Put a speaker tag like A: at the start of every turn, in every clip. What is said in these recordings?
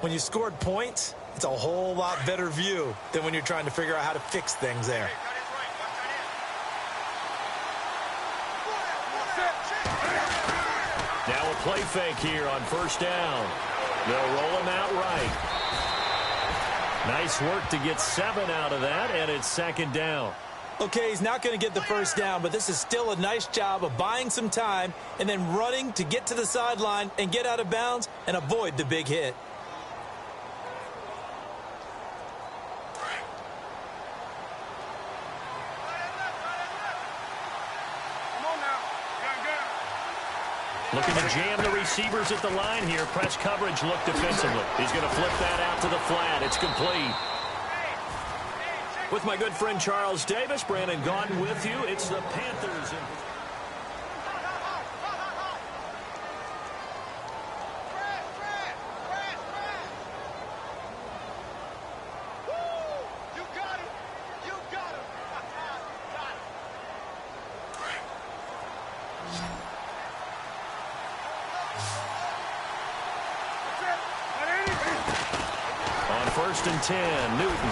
A: When you scored points, it's a whole lot better view than when you're trying to figure out how to fix things there.
B: Now a play fake here on first down. They'll roll him out right. Nice work to get 7 out of that, and it's second down.
A: Okay, he's not going to get the first down, but this is still a nice job of buying some time and then running to get to the sideline and get out of bounds and avoid the big hit.
B: Looking to jam the receivers at the line here. Press coverage look defensively. He's going to flip that out to the flat. It's complete. With my good friend Charles Davis, Brandon Gaudin with you. It's the Panthers. On first and 10, Newton.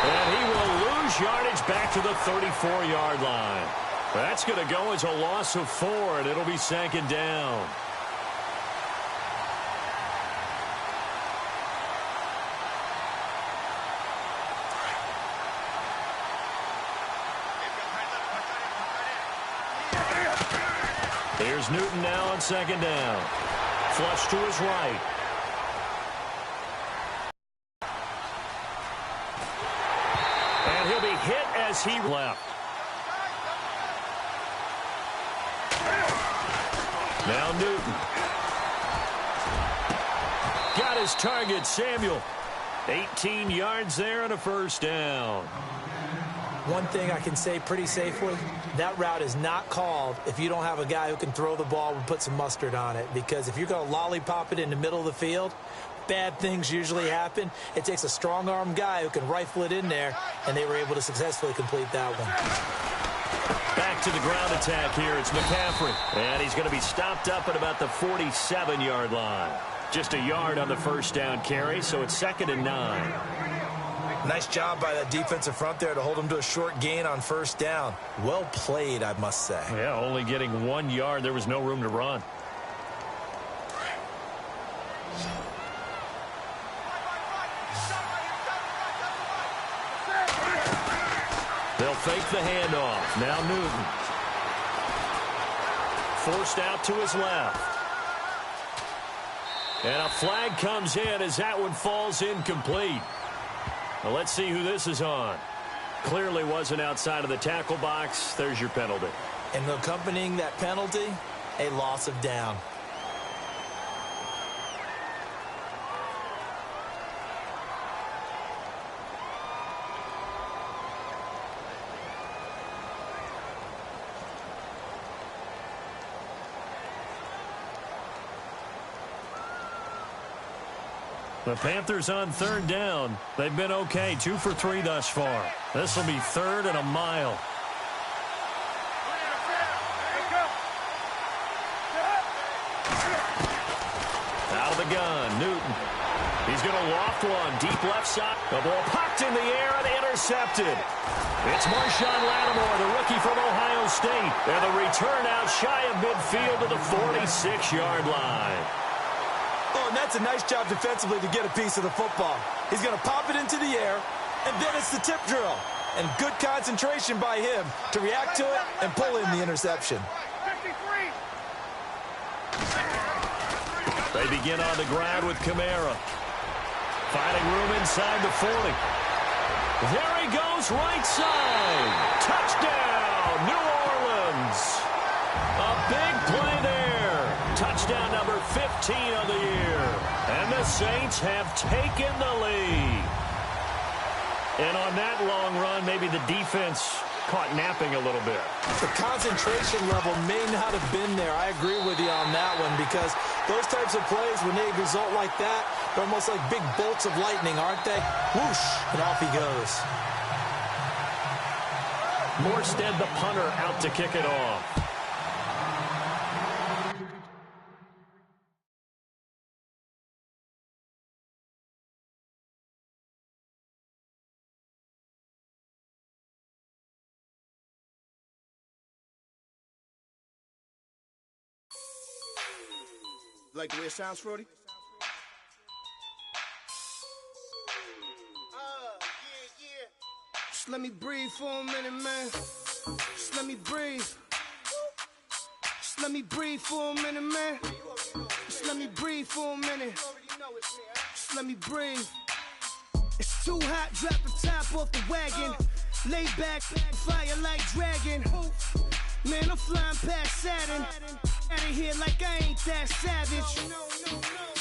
B: And he will lose yardage back to the 34-yard line. That's going to go as a loss of 4, and it'll be second down. Here's Newton now on second down. Flush to his right. And he'll be hit as he left. Now Newton. Got his target, Samuel. 18 yards there and a first down.
A: One thing I can say pretty safely, that route is not called if you don't have a guy who can throw the ball and put some mustard on it. Because if you're going to lollipop it in the middle of the field, bad things usually happen. It takes a strong-arm guy who can rifle it in there, and they were able to successfully complete that one.
B: Back to the ground attack here. It's McCaffrey. And he's going to be stopped up at about the 47-yard line. Just a yard on the first down carry, so it's second and 9.
A: Nice job by that defensive front there to hold him to a short gain on first down. Well played, I must say.
B: Yeah, only getting 1 yard. There was no room to run. They'll fake the handoff. Now Newton. Forced out to his left. And a flag comes in as that one falls incomplete. Well, let's see who this is on. Clearly wasn't outside of the tackle box. There's your penalty.
A: And accompanying that penalty, a loss of down.
B: The Panthers on third down. They've been okay. 2 for 3 thus far. This will be third and a mile. Out of the gun, Newton. He's going to loft one. Deep left side. The ball popped in the air and intercepted. It's Marshawn Lattimore, the rookie from Ohio State. And the return out shy of midfield to the 46-yard line.
A: Oh, and that's a nice job defensively to get a piece of the football. He's going to pop it into the air, and then it's the tip drill. And good concentration by him to react to it and pull in the interception.
B: They begin on the ground with Kamara. Finding room inside the 40. There he goes, right side. Touchdown, New Orleans. A big play there. Touchdown number 15 of the year. And the Saints have taken the lead. And on that long run, maybe the defense caught napping a little bit.
A: The concentration level may not have been there. I agree with you on that one, because those types of plays, when they result like that, they're almost like big bolts of lightning, aren't they? Whoosh, and off he goes.
B: Morstead, the punter, out to kick it off.
C: Like the way it sounds, Frody? Just let me breathe for a minute, man. Just let me breathe. Just let me breathe for a minute, man. Just let me breathe for a minute. Just let me breathe. It's too hot, drop the top off the wagon. Lay back, fire like dragon. Man, I'm flying past Saturn. Out of here like I ain't that savage.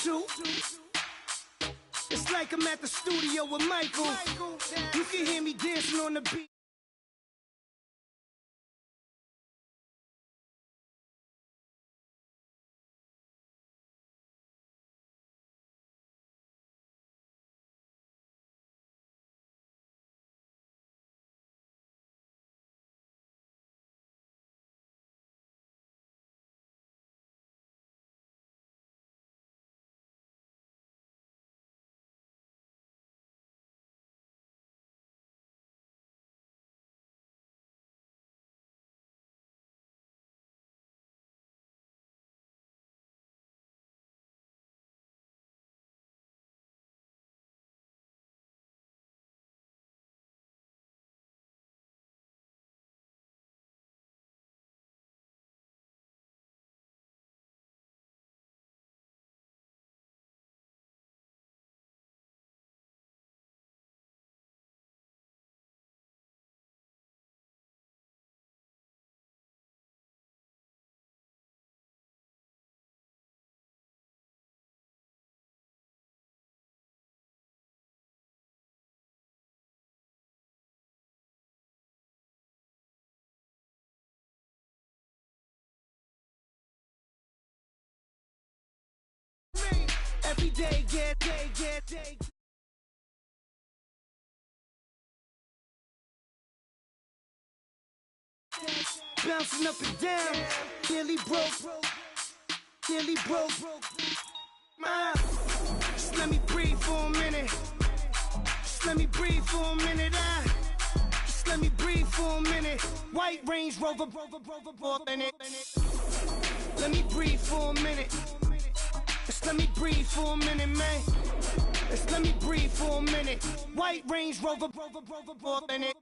C: Two. It's like I'm at the studio with Michael. You can hear me dancing on the beat. Every day, get. Bouncing up and down, nearly broke. Just let me breathe for a minute. Just let me breathe for a minute. Just let me breathe for a minute. White Range Rover, in it. Let me breathe for a minute. Just let me breathe for a minute, man. Just let me breathe for a minute. White Range Rover, in it.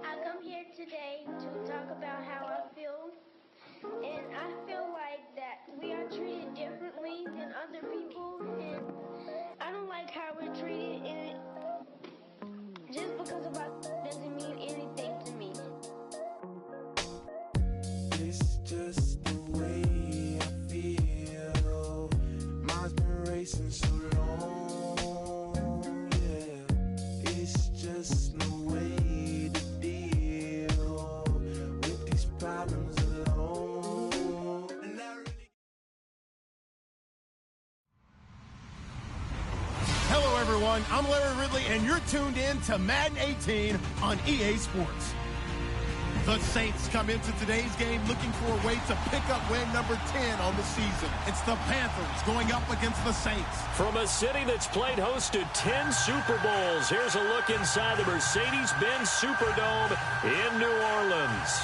D: I come here today to talk about how I feel, and I feel like that we are treated differently than other people, and I don't like how we're treated, and just because of our doesn't mean anything to me.
E: It's just the way I feel. Mine's been racing so long, yeah. It's just no way to deal with these problems alone. And I really...
F: Hello, everyone. I'm Larry Ridley, and you're tuned in to Madden 18 on EA Sports. The Saints come into today's game looking for a way to pick up win number 10 on the season. It's the Panthers going up against the Saints.
B: From a city that's played host to 10 Super Bowls, here's a look inside the Mercedes-Benz Superdome in New Orleans.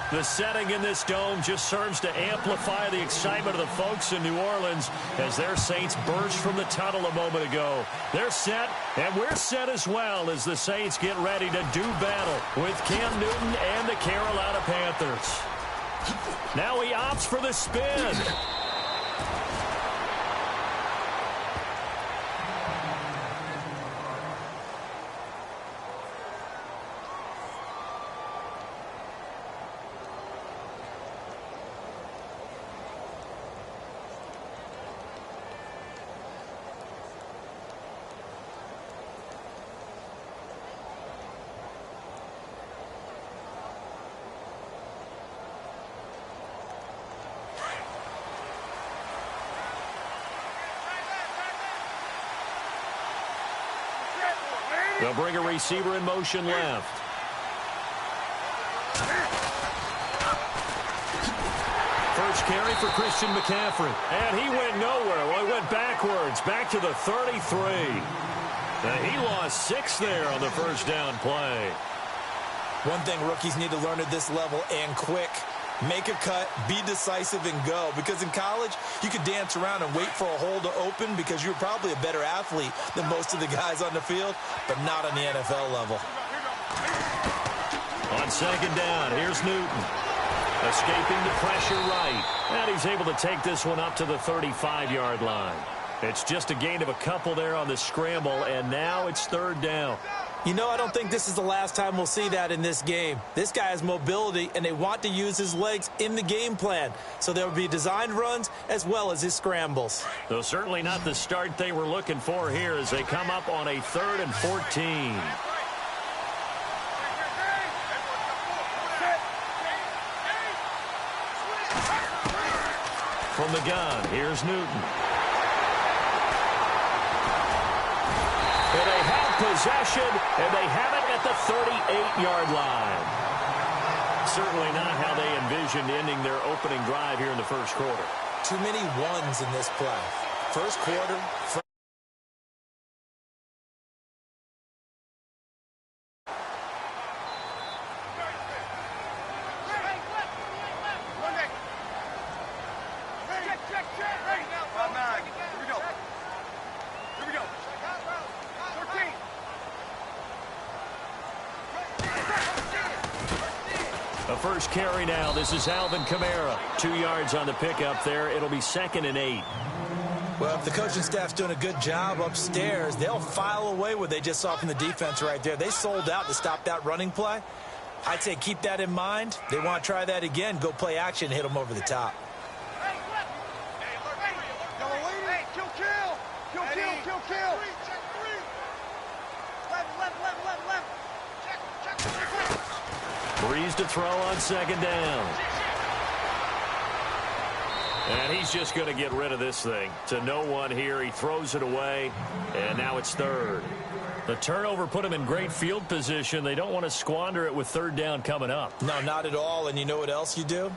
B: The setting in this dome just serves to amplify the excitement of the folks in New Orleans as their Saints burst from the tunnel a moment ago. They're set, and we're set as well as the Saints get ready to do battle with Cam Newton and the Carolina Panthers. Now he opts for the spin. They'll bring a receiver in motion left. first carry for Christian McCaffrey. And he went nowhere. Well, he went backwards, back to the 33. He lost 6 there on the first down play.
A: One thing rookies need to learn at this level, and quick, make a cut, be decisive, and go. Because in college, you could dance around and wait for a hole to open because you're probably a better athlete than most of the guys on the field, but not on the NFL level.
B: On second down, here's Newton. Escaping the pressure right. And he's able to take this one up to the 35-yard line. It's just a gain of a couple there on the scramble, and now it's third down.
A: You know, I don't think this is the last time we'll see that in this game. This guy has mobility, and they want to use his legs in the game plan. So there will be designed runs as well as his scrambles.
B: Though certainly not the start they were looking for here as they come up on a 3rd and 14. From the gun, here's Newton. And they have possession, and they have it at the 38-yard line. Certainly not how they envisioned ending their opening drive here in the first quarter.
A: Too many ones in this play. First quarter.
B: First carry now. This is Alvin Kamara. 2 yards on the pickup there. It'll be 2nd and 8.
A: Well, if the coaching staff's doing a good job upstairs, they'll file away what they just saw from the defense right there. They sold out to stop that running play. I'd say keep that in mind. They want to try that again. Go play action, hit them over the top.
B: Breeze to throw on second down. And he's just going to get rid of this thing. To no one here. He throws it away. And now it's 3rd. The turnover put him in great field position. They don't want to squander it with 3rd down coming up.
A: No, not at all. And you know what else you do?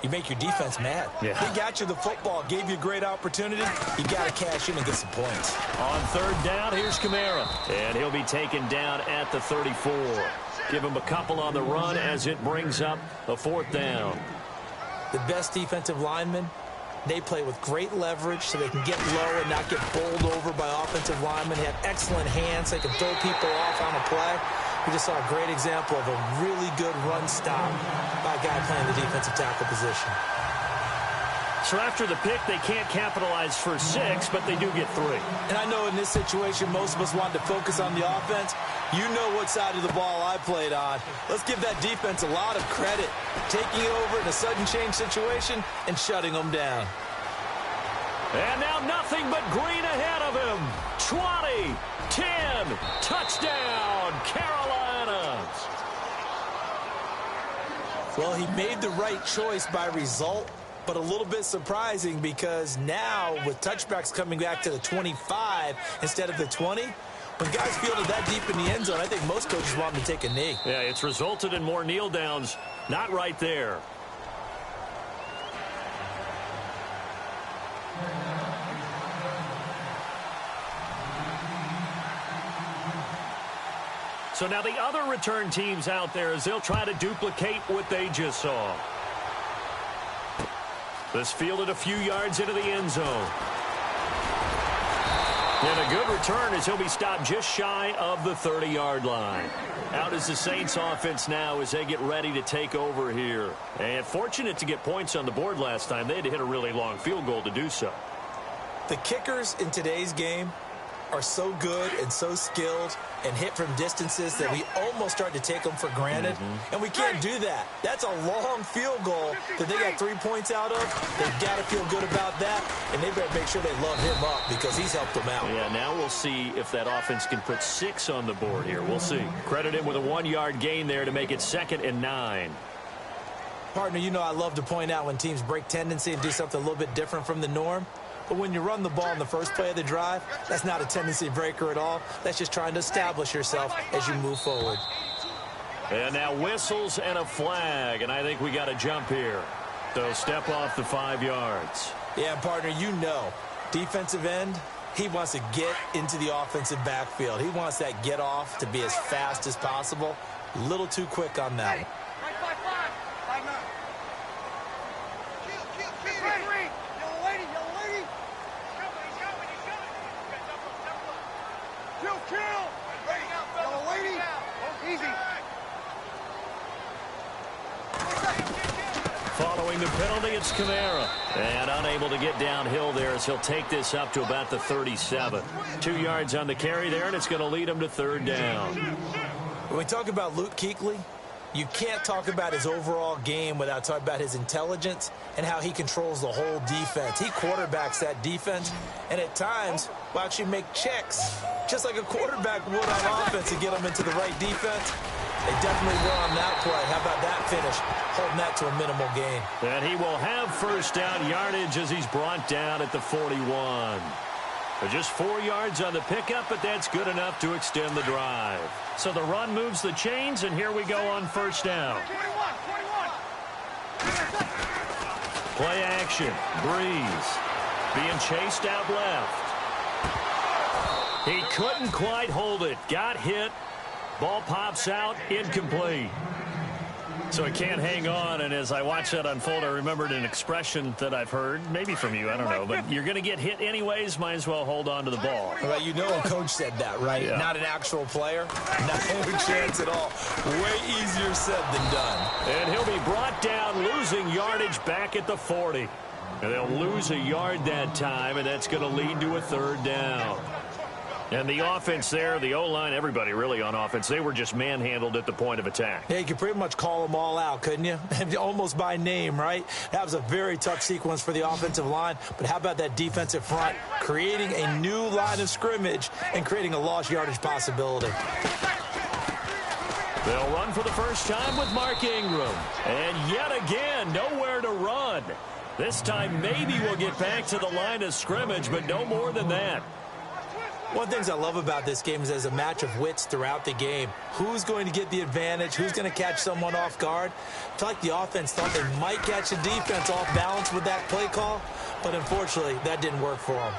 A: You make your defense mad.
B: Yeah.
A: They got you the football, gave you a great opportunity. You got to cash in and get some points.
B: On 3rd down, here's Kamara. And he'll be taken down at the 34. Give him a couple on the run as it brings up a 4th down.
A: The best defensive linemen, they play with great leverage so they can get low and not get bowled over by offensive linemen. They have excellent hands. They can throw people off on a play. We just saw a great example of a really good run stop by a guy playing the defensive tackle position.
B: So after the pick, they can't capitalize for 6, but they do get 3.
A: And I know in this situation, most of us wanted to focus on the offense. You know what side of the ball I played on. Let's give that defense a lot of credit. Taking it over in a sudden change situation and shutting them down.
B: And now nothing but green ahead of him. 20, 10, touchdown, Carolina.
A: Well, he made the right choice by result, but a little bit surprising because now with touchbacks coming back to the 25 instead of the 20, when guys fielded that deep in the end zone, I think most coaches want them to take a knee.
B: Yeah, it's resulted in more kneel downs. Not right there. So now the other return teams out there as they'll try to duplicate what they just saw. This fielded a few yards into the end zone. And a good return as he'll be stopped just shy of the 30-yard line. Out is the Saints offense now as they get ready to take over here. And fortunate to get points on the board last time. They had to hit a really long field goal to do so.
A: The kickers in today's game are so good and so skilled and hit from distances that we almost start to take them for granted. And we can't do that. That's a long field goal that they got 3 points out of. They've got to feel good about that, and they better make sure they love him up because he's helped them out.
B: Yeah, now we'll see if that offense can put 6 on the board here. We'll see. Credit him with a 1-yard gain there to make it 2nd and 9.
A: Partner, you know I love to point out when teams break tendency and do something a little bit different from the norm. But when you run the ball in the first play of the drive, that's not a tendency breaker at all. That's just trying to establish yourself as you move forward.
B: And now whistles and a flag, and I think we got a jump here. though. Step off the 5 yards.
A: Yeah, partner, you know, defensive end, he wants to get into the offensive backfield. He wants that get off to be as fast as possible. A little too quick on that.
B: Following the penalty, it's Kamara. And unable to get downhill there as he'll take this up to about the 37. 2 yards on the carry there, and it's going to lead him to 3rd down.
A: When we talk about Luke Kuechly, you can't talk about his overall game without talking about his intelligence and how he controls the whole defense. He quarterbacks that defense, and at times will actually make checks, just like a quarterback would on offense, to get them into the right defense. They definitely were on that play. How about that finish? Holding that to a minimal gain.
B: And he will have 1st down yardage as he's brought down at the 41. Just 4 yards on the pickup, but that's good enough to extend the drive. So the run moves the chains, and here we go on 1st down. Play action. Breeze being chased out left. He couldn't quite hold it. Got hit. Ball pops out, incomplete. So he can't hang on, and as I watched that unfold, I remembered an expression that I've heard, maybe from you, I don't know, but you're going to get hit anyways, might as well hold on to the ball.
A: Well, you know a coach said that, right?
B: Yeah.
A: Not an actual player. No chance at all. Way easier said than done.
B: And he'll be brought down, losing yardage back at the 40. And they'll lose a yard that time, and that's going to lead to a 3rd down. And the offense there, the O-line, everybody really on offense, they were just manhandled at the point of attack.
A: Yeah, you could pretty much call them all out, couldn't you? Almost by name, right? That was a very tough sequence for the offensive line. But how about that defensive front creating a new line of scrimmage and creating a lost yardage possibility?
B: They'll run for the first time with Mark Ingram. And yet again, nowhere to run. This time maybe we'll get back to the line of scrimmage, but no more than that.
A: One of the things I love about this game is there's a match of wits throughout the game. Who's going to get the advantage? Who's going to catch someone off guard? I feel like the offense thought they might catch the defense off balance with that play call, but unfortunately, that didn't work for them.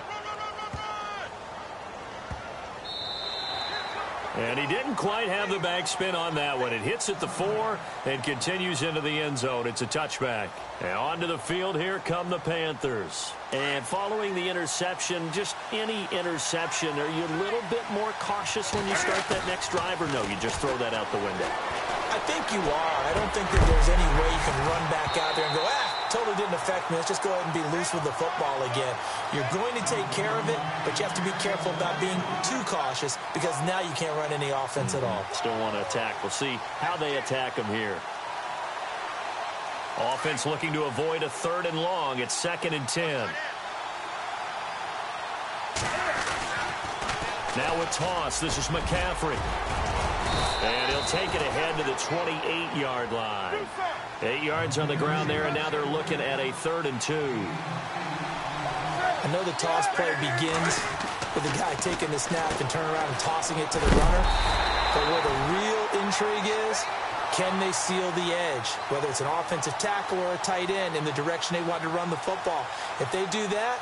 B: And he didn't quite have the backspin on that one. It hits at the 4 and continues into the end zone. It's a touchback. And onto the field, here come the Panthers. And following the interception, just any interception, are you a little bit more cautious when you start that next drive, or no, you just throw that out the window?
A: I think you are. I don't think that there's any way you can run back out there and go, totally didn't affect me. Let's just go ahead and be loose with the football again. You're going to take care of it, but you have to be careful about being too cautious because now you can't run any offense at all.
B: Still want to attack. We'll see how they attack them here. Offense looking to avoid a 3rd and long. It's 2nd and 10. Now a toss. This is McCaffrey. And he'll take it ahead to the 28-yard line. 8 yards on the ground there, and now they're looking at a 3rd and 2.
A: I know the toss play begins with the guy taking the snap and turning around and tossing it to the runner. But where the real intrigue is, can they seal the edge? Whether it's an offensive tackle or a tight end in the direction they want to run the football. If they do that,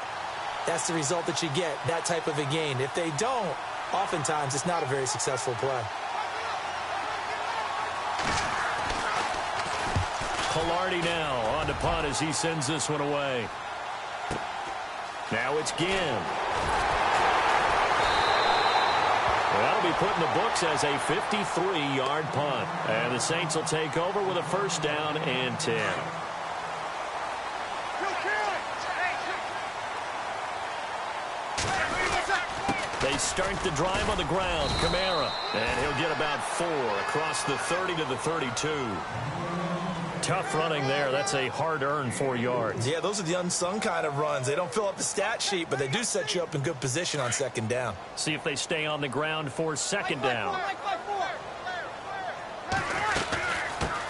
A: that's the result that you get, that type of a gain. If they don't, oftentimes it's not a very successful play.
B: Pilardi now on to punt as he sends this one away. Now it's Ginn. That'll be put in the books as a 53-yard punt. And the Saints will take over with a 1st down and 10. They start the drive on the ground. Kamara. And he'll get about 4 across the 30 to the 32. Tough running there. That's a hard-earned 4 yards.
A: Yeah, those are the unsung kind of runs. They don't fill up the stat sheet, but they do set you up in good position on 2nd down.
B: See if they stay on the ground for 2nd down.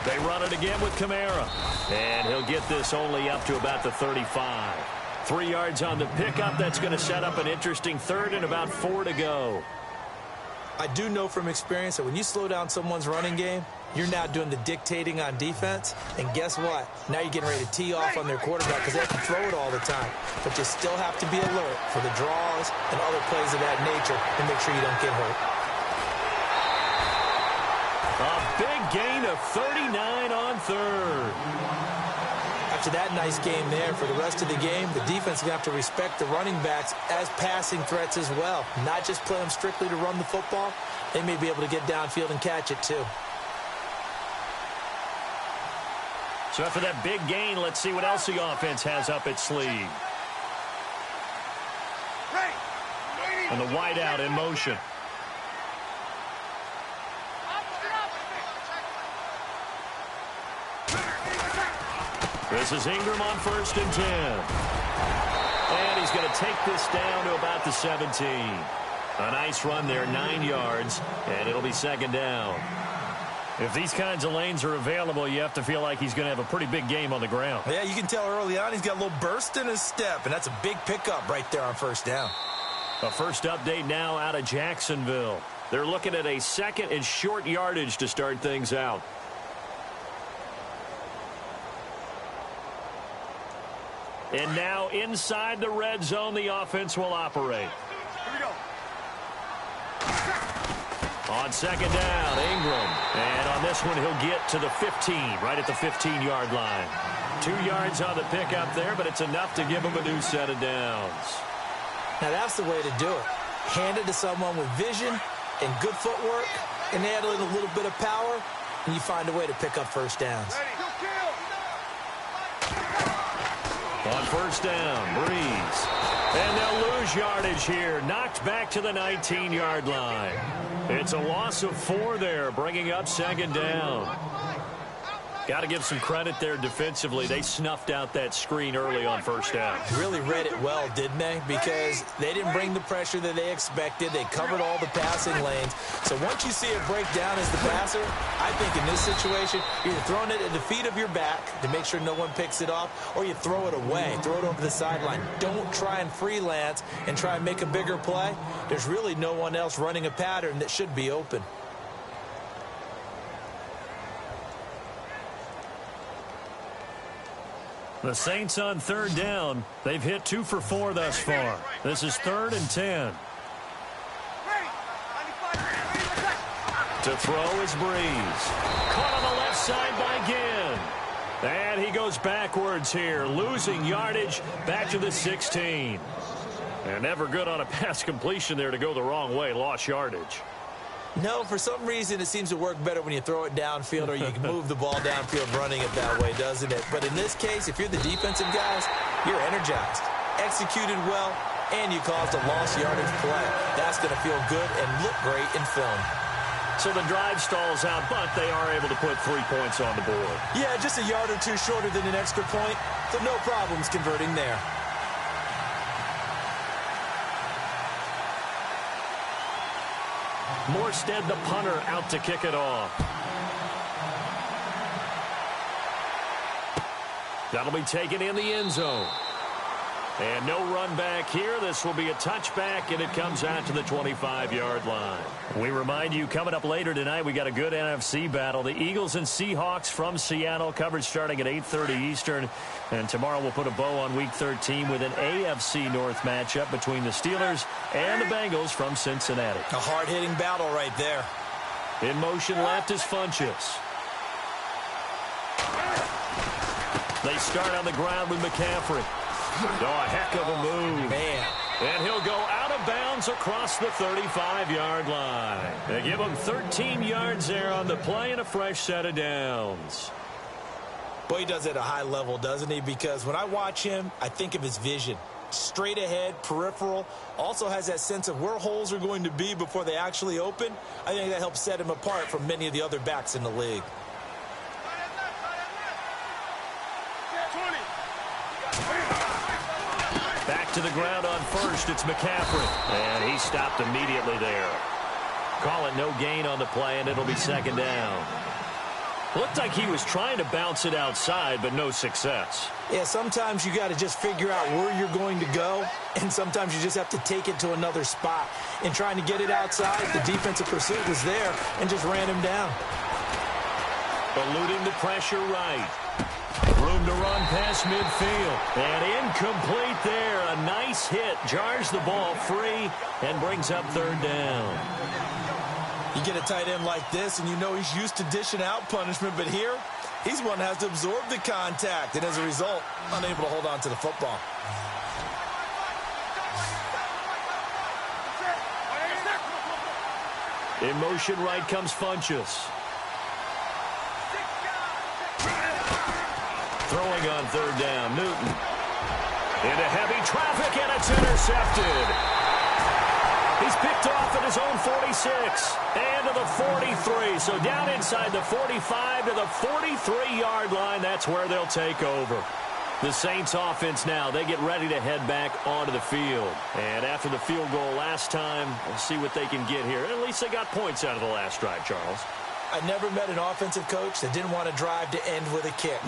B: They run it again with Kamara. And he'll get this only up to about the 35. 3 yards on the pickup. That's going to set up an interesting 3rd and about 4 to go.
A: I do know from experience that when you slow down someone's running game, you're now doing the dictating on defense. And guess what? Now you're getting ready to tee off on their quarterback because they have to throw it all the time. But you still have to be alert for the draws and other plays of that nature and make sure you don't get hurt.
B: A big gain of 39 on third.
A: After that nice game there, for the rest of the game, the defense is going to have to respect the running backs as passing threats as well. Not just play them strictly to run the football. They may be able to get downfield and catch it too.
B: So after that big gain, let's see what else the offense has up its sleeve. And the wideout in motion. This is Ingram on 1st and 10. And he's going to take this down to about the 17. A nice run there, 9 yards, and it'll be 2nd down. If these kinds of lanes are available, you have to feel like he's going to have a pretty big game on the ground.
A: Yeah, you can tell early on he's got a little burst in his step, and that's a big pickup right there on 1st down.
B: A first update now out of Jacksonville. They're looking at a 2nd and short yardage to start things out. And now inside the red zone, the offense will operate.
C: Here we go.
B: On 2nd down, Ingram. And on this one, he'll get to the 15, right at the 15-yard line. 2 yards on the pickup there, but it's enough to give him a new set of downs.
A: Now that's the way to do it. Hand it to someone with vision and good footwork, and add a little bit of power, and you find a way to pick up 1st downs.
B: On 1st down, Breeze. And they'll lose yardage here. Knocked back to the 19-yard line. It's a loss of 4 there, bringing up 2nd down. Got to give some credit there defensively. They snuffed out that screen early on 1st down.
A: Really read it well, didn't they? Because they didn't bring the pressure that they expected. They covered all the passing lanes. So once you see it break down as the passer, I think in this situation, you're either throwing it at the feet of your back to make sure no one picks it off, or you throw it away, throw it over the sideline. Don't try and freelance and try and make a bigger play. There's really no one else running a pattern that should be open.
B: The Saints on 3rd down. They've hit 2 for 4 thus far. This is 3rd and 10. To throw is Breeze. Caught on the left side by Ginn. And he goes backwards here, losing yardage back to the 16. And never good on a pass completion there to go the wrong way. Lost yardage.
A: No, for some reason it seems to work better when you throw it downfield or you can move the ball downfield running it that way, doesn't it? But in this case, if you're the defensive guys, you're energized, executed well, and you caused a lost yardage play. That's going to feel good and look great in film.
B: So the drive stalls out, but they are able to put 3 points on the board.
A: Yeah, just a yard or two shorter than an extra point, so no problems converting there.
B: Morstead, the punter, out to kick it off. That'll be taken in the end zone. And no run back here. This will be a touchback, and it comes out to the 25-yard line. We remind you, coming up later tonight, we got a good NFC battle. The Eagles and Seahawks from Seattle, coverage starting at 8:30 Eastern. And tomorrow we'll put a bow on Week 13 with an AFC North matchup between the Steelers and the Bengals from Cincinnati.
A: A hard-hitting battle right there.
B: In motion left is Funchess. They start on the ground with McCaffrey. Oh, a heck of a move.
A: Man.
B: And he'll go out of bounds across the 35-yard line. They give him 13 yards there on the play and a fresh set of downs.
A: Boy, he does it at a high level, doesn't he? Because when I watch him, I think of his vision. Straight ahead, peripheral. Also has that sense of where holes are going to be before they actually open. I think that helps set him apart from many of the other backs in the league.
B: Back to the ground on first. It's McCaffrey. And he stopped immediately there. Call it no gain on the play, and it'll be 2nd down. Looked like he was trying to bounce it outside, but no success.
A: Yeah, sometimes you got to just figure out where you're going to go, and sometimes you just have to take it to another spot. In trying to get it outside, the defensive pursuit was there and just ran him down.
B: Eluding the pressure right. Room to run past midfield. And incomplete there. A nice hit. Jars the ball free and brings up third down.
G: You get a tight end like this, and you know he's used to dishing out punishment, but here, he's one that has to absorb the contact, and as a result, unable to hold on to the football.
B: In motion right comes Funchess. Throwing on third down, Newton. Into heavy traffic, and it's intercepted. He's picked off at his own 46 and to the 43. So down inside the 45 to the 43-yard line. That's where they'll take over. The Saints offense now, they get ready to head back onto the field. And after the field goal last time, we'll see what they can get here. At least they got points out of the last drive, Charles.
A: I never met an offensive coach that didn't want to drive to end with a kick.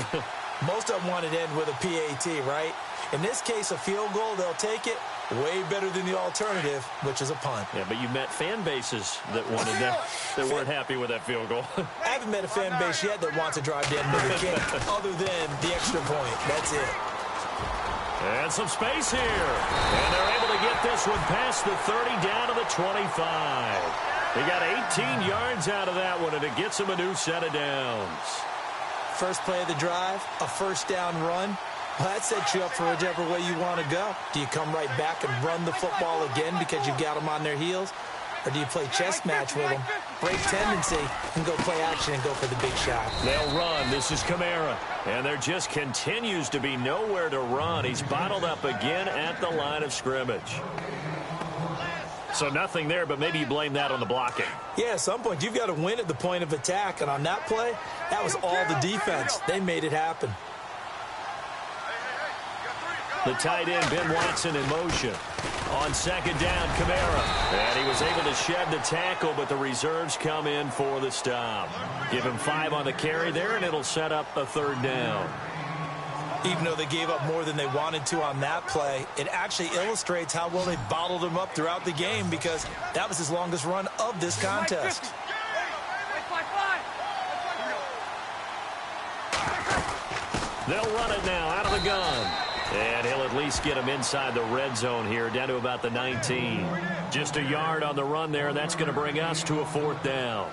A: Most of them wanted to end with a PAT, right? In this case, a field goal, they'll take it. Way better than the alternative, which is a punt.
B: Yeah, but you met fan bases that wanted that, that weren't happy with that field goal.
A: I haven't met a fan base yet that wants to drive to end with a kick, other than the extra point. That's it.
B: And some space here. And they're able to get this one past the 30 down to the 25. They got 18 yards out of that one, and it gets them a new set of downs.
A: First play of the drive, a first down run. Well, that sets you up for whichever way you want to go. Do you come right back and run the football again because you've got them on their heels? Or do you play chess match with them, break tendency, and go play action and go for the big shot?
B: They'll run. This is Kamara. And there just continues to be nowhere to run. He's bottled up again at the line of scrimmage. So nothing there, but maybe you blame that on the blocking.
A: Yeah, at some point, you've got to win at the point of attack. And on that play, that was all the defense. They made it happen.
B: The tight end, Ben Watson, in motion. On second down, Kamara. And he was able to shed the tackle, but the reserves come in for the stop. Give him 5 on the carry there, and it'll set up a third down.
A: Even though they gave up more than they wanted to on that play, it actually illustrates how well they bottled him up throughout the game, because that was his longest run of this contest.
B: They'll run it now out of the gun. And he'll at least get him inside the red zone here, down to about the 19. Just a yard on the run there. That's going to bring us to a fourth down.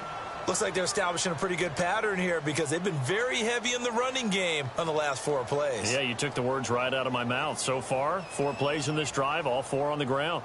A: Looks like they're establishing a pretty good pattern here, because they've been very heavy in the running game on the last 4 plays.
B: Yeah, you took the words right out of my mouth. So far, 4 plays in this drive, all 4 on the ground.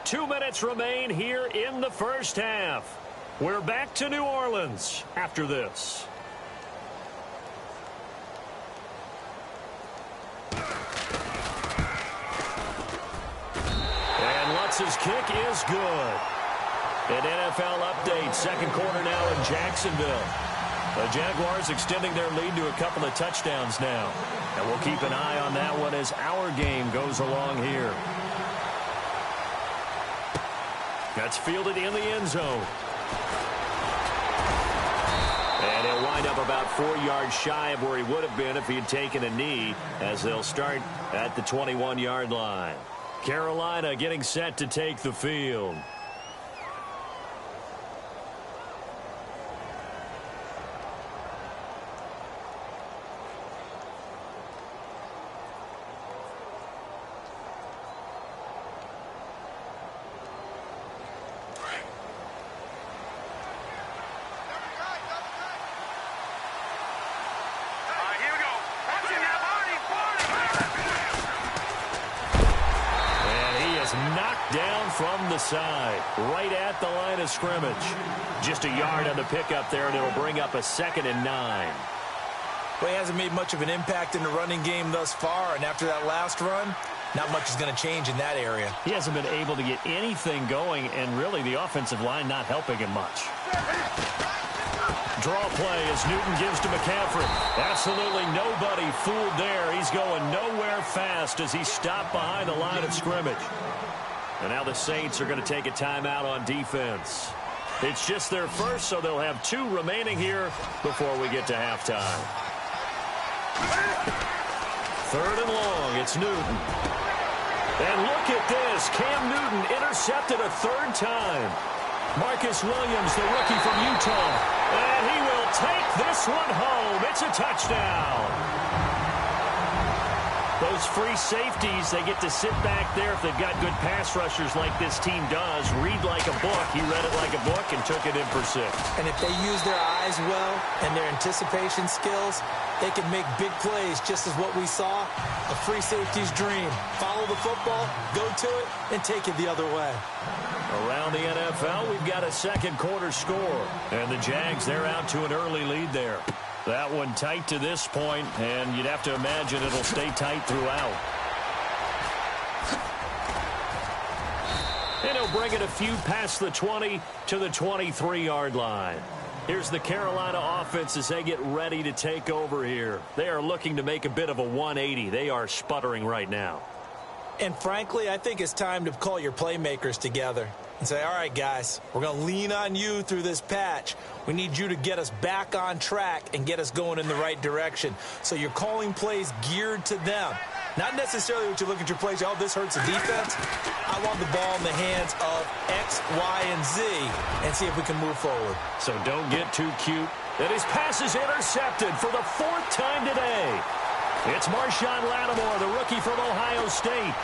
B: Two minutes remain here in the first half. We're back to New Orleans after this. And Lutz's kick is good. An NFL update, second quarter now in Jacksonville. The Jaguars extending their lead to a couple of touchdowns now. And we'll keep an eye on that one as our game goes along here. That's fielded in the end zone. And he'll wind up about 4 yards shy of where he would have been if he had taken a knee, as they'll start at the 21-yard line. Carolina getting set to take the field. From the side, right at the line of scrimmage. Just a yard on the pickup there, and it'll bring up a 2nd and 9.
G: Well, he hasn't made much of an impact in the running game thus far, and after that last run, not much is going to change in that area.
B: He hasn't been able to get anything going, and really the offensive line not helping him much. Draw play as Newton gives to McCaffrey. Absolutely nobody fooled there. He's going nowhere fast as he stopped behind the line of scrimmage. And now the Saints are going to take a timeout on defense. It's just their first, so they'll have 2 remaining here before we get to halftime. 3rd and long, it's Newton. And look at this. Cam Newton intercepted a 3rd time. Marcus Williams, the rookie from Utah. And he will take this one home. It's a touchdown. Those free safeties, they get to sit back there if they've got good pass rushers like this team does. Read like a book. He read it like a book and took it in for 6.
A: And if they use their eyes well and their anticipation skills, they can make big plays, just as what we saw, a free safety's dream. Follow the football, go to it, and take it the other way.
B: Around the NFL, we've got a 2nd quarter score. And the Jags, they're out to an early lead there. That one tight to this point, and you'd have to imagine it'll stay tight throughout. And he'll bring it a few past the 20 to the 23-yard line. Here's the Carolina offense as they get ready to take over here. They are looking to make a bit of a 180. They are sputtering right now.
A: And frankly, I think it's time to call your playmakers together and say, all right, guys, we're going to lean on you through this patch. We need you to get us back on track and get us going in the right direction. So you're calling plays geared to them. Not necessarily what you look at your plays, oh, this hurts the defense. I want the ball in the hands of X, Y, and Z and see if we can move forward.
B: So don't get too cute. And his pass is intercepted for the 4th time today. It's Marshawn Lattimore, the rookie from Ohio State.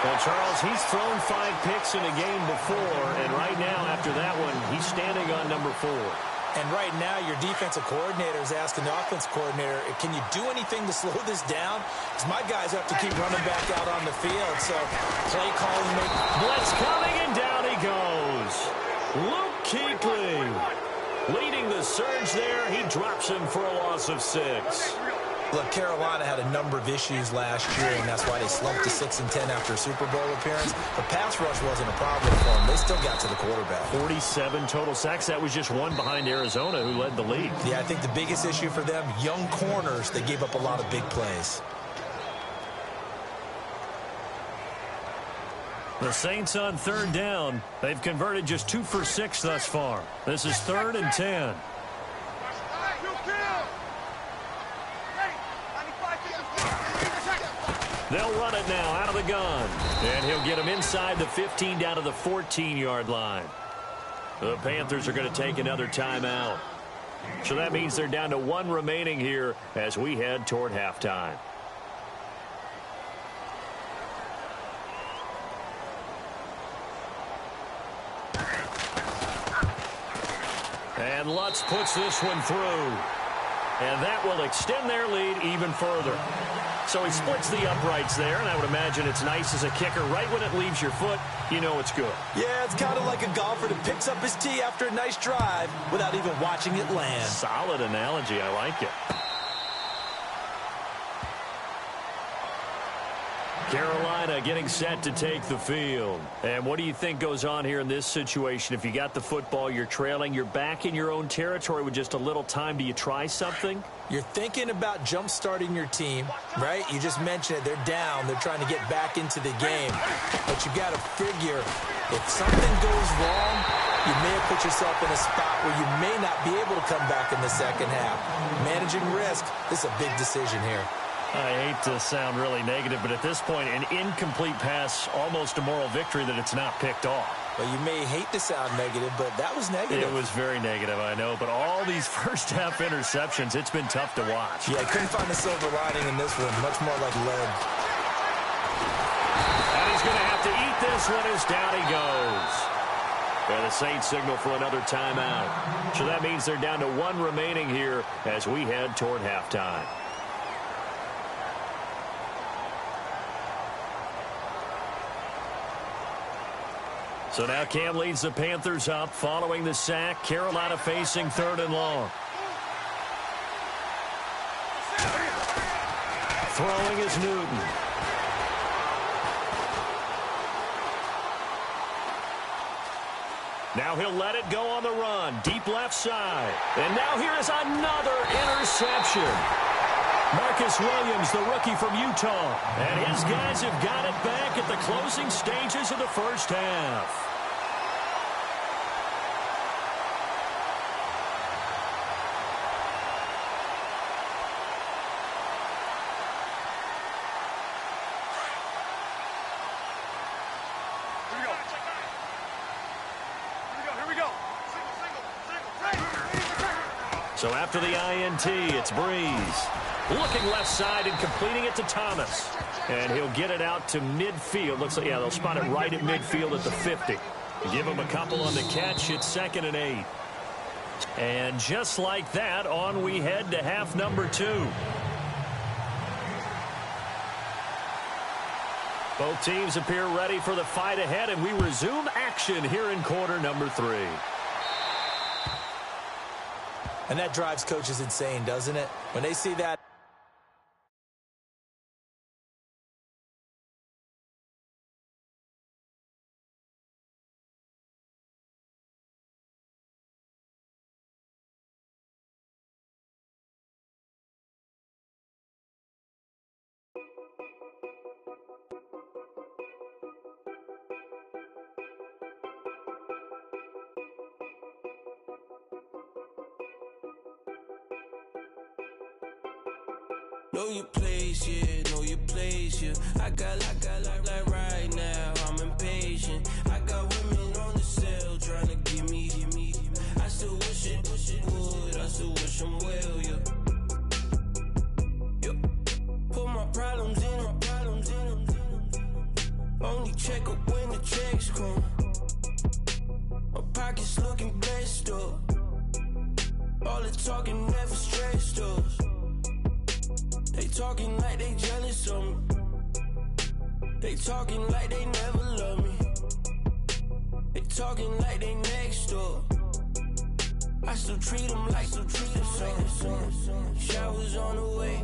B: Well, Charles, he's thrown 5 picks in a game before, and right now, after that one, he's standing on number 4.
A: And right now, your defensive coordinator is asking the offensive coordinator, can you do anything to slow this down? Because my guys have to keep running back out on the field. So play calling.
B: Blitz coming, and down he goes. Luke Kuechly leading the surge there. He drops him for a loss of 6.
A: Look, Carolina had a number of issues last year, and that's why they slumped to 6-10 after a Super Bowl appearance. The pass rush wasn't a problem for them. They still got to the quarterback.
B: 47 total sacks. That was just one behind Arizona, who led the league.
A: Yeah, I think the biggest issue for them, young corners, they gave up a lot of big plays.
B: The Saints on 3rd down. They've converted just 2 for 6 thus far. This is 3rd and 10. They'll run it now out of the gun. And he'll get him inside the 15 down to the 14-yard line. The Panthers are going to take another timeout. So that means they're down to 1 remaining here as we head toward halftime. And Lutz puts this one through. And that will extend their lead even further. So he splits the uprights there, and I would imagine it's nice as a kicker. Right when it leaves your foot, you know it's good.
A: Yeah, it's kind of like a golfer that picks up his tee after a nice drive without even watching it land.
B: Solid analogy. I like it. Carolina getting set to take the field. And what do you think goes on here in this situation? If you got the football, you're trailing, you're back in your own territory with just a little time. Do you try something?
A: You're thinking about jump-starting your team, right? You just mentioned it. They're down. They're trying to get back into the game. But you got to figure if something goes wrong, you may have put yourself in a spot where you may not be able to come back in the second half. Managing risk, this is a big decision here.
B: I hate to sound really negative, but at this point, an incomplete pass, almost a moral victory that it's not picked off.
A: Well, you may hate to sound negative, but that was negative.
B: It was very negative, I know. But all these first-half interceptions, it's been tough to watch.
A: Yeah, I couldn't find a silver lining in this one. Much more like lead.
B: And he's going to have to eat this one as down he goes. And the Saints signal for another timeout. So that means they're down to 1 remaining here as we head toward halftime. So now Cam leads the Panthers up following the sack. Carolina facing 3rd and long. Throwing is Newton. Now he'll let it go on the run. Deep left side. And now here is another interception. Marcus Williams, the rookie from Utah. And his guys have got it back at the closing stages of the first half. So after the INT, it's Breeze. Looking left side and completing it to Thomas. And he'll get it out to midfield. Looks like, yeah, they'll spot it right at midfield at the 50. Give him a couple on the catch. It's 2nd and 8. And just like that, on we head to half number 2. Both teams appear ready for the fight ahead, and we resume action here in quarter number 3.
A: And that drives coaches insane, doesn't it? When they see that.
E: Know your place, yeah, know your place, yeah. I got like right now, I'm impatient. I got women on the cell trying to give me. I still wish it would, I still wish them well, yeah. Put my problems in. Only check up when the checks come. My pockets looking blessed up. All the talking never stressed us. They talking like they jealous of me. They talking like they never love me. They talking like they next door. I still treat them like some. Showers on the way.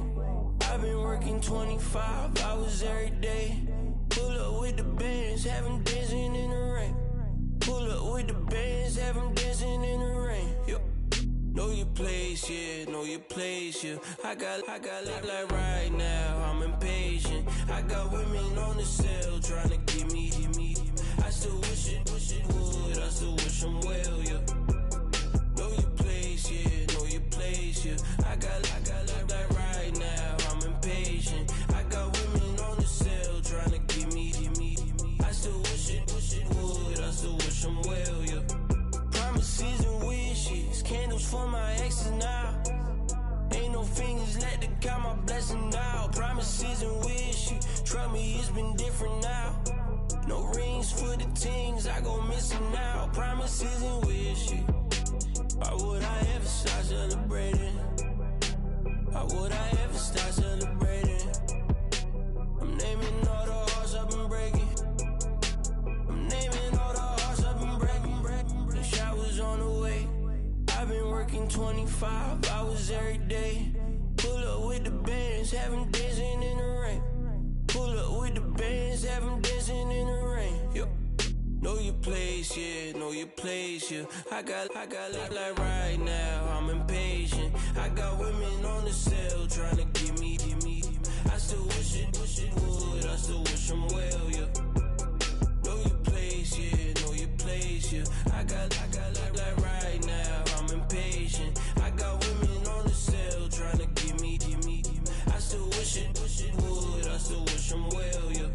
E: I've been working 25 hours every day. Pull up with the bands, have them dancing in the rain. Pull up with the bands, have them dancing in the rain. Yo. Know your place, yeah, know your place, yeah. I got like right now, I'm impatient. I got women on the cell trying to give me. I still wish it would, I still wish them well, yeah. Know your place, yeah, know your place, yeah. I got like right now, I'm impatient. I got women on the cell trying to give me. I still wish it would, I still wish them well, yeah. Promises and wishes, candles for my exes now. Ain't no fingers let to count my blessing now. Promises and wishes, trust me, it's been different now. No rings for the things I go missing now. Promises and wishes, why would I ever start celebrating? Why would I ever start celebrating? I'm naming all the hearts I've been breaking. I'm naming all the hearts I've been breaking. The showers on the way. I've been working 25 hours every day. Pull up with the bands, have them dancing in the rain. Pull up with the bands, have them dancing in the rain. Yo. Know your place, yeah, know your place, yeah. I got like right now, I'm impatient. I got women on the cell trying to give me. I still wish it would, I still wish them well, yeah. Know your place, yeah, know your place, yeah. I got like right now, I'm impatient. I got women on the cell trying to give me. I still wish it would, I still wish them well, yeah.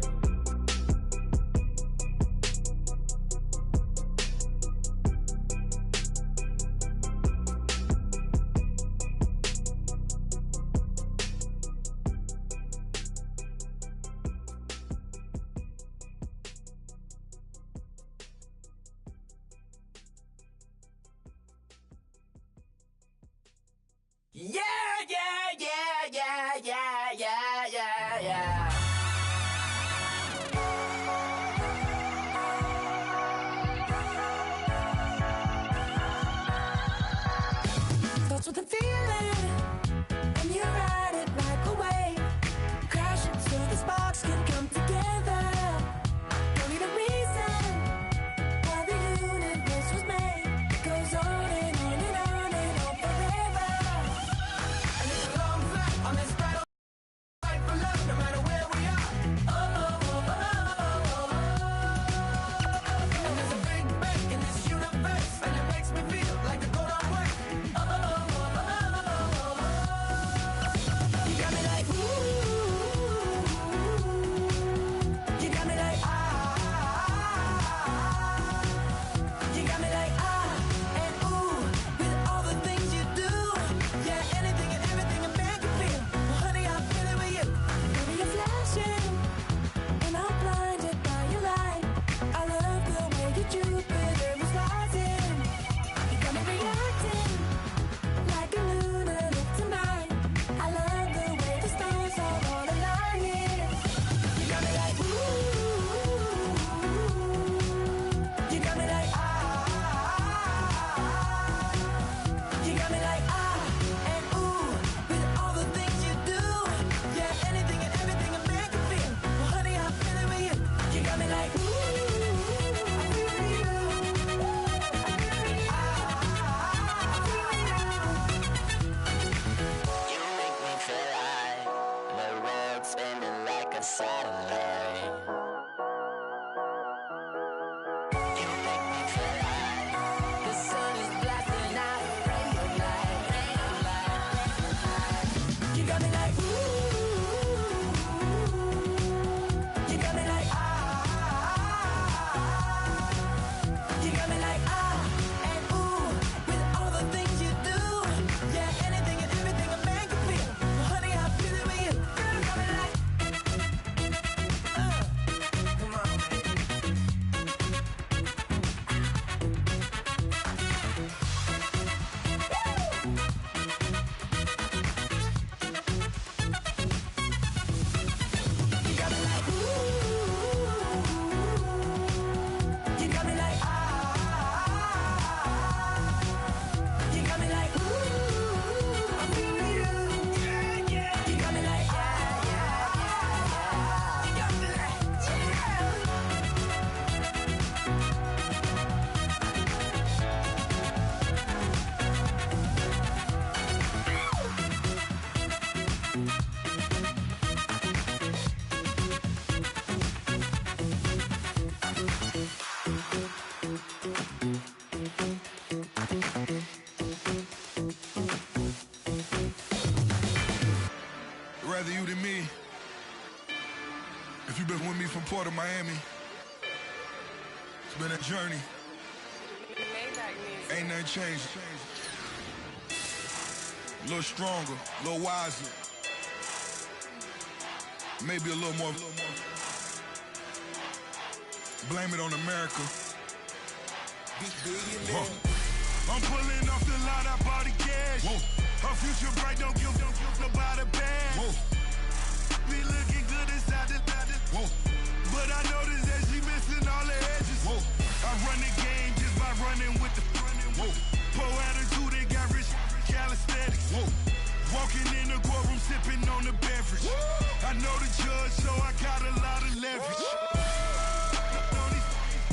H: to Miami. It's been a journey. Ain't nothing changed. A little stronger, a little wiser. Maybe a little more. Blame it on America. I'm pulling off the lot, I bought the cash. Whoa. Her future bright, don't give nobody bad. Whoa. Be looking good inside the whoa. But I noticed that she missing all the edges. Whoa. I run the game just by running with the whoa. Poor attitude, they got rich calisthenics. Whoa. Walking in the courtroom, sipping on the beverage. Whoa. I know the judge, so I got a lot of leverage.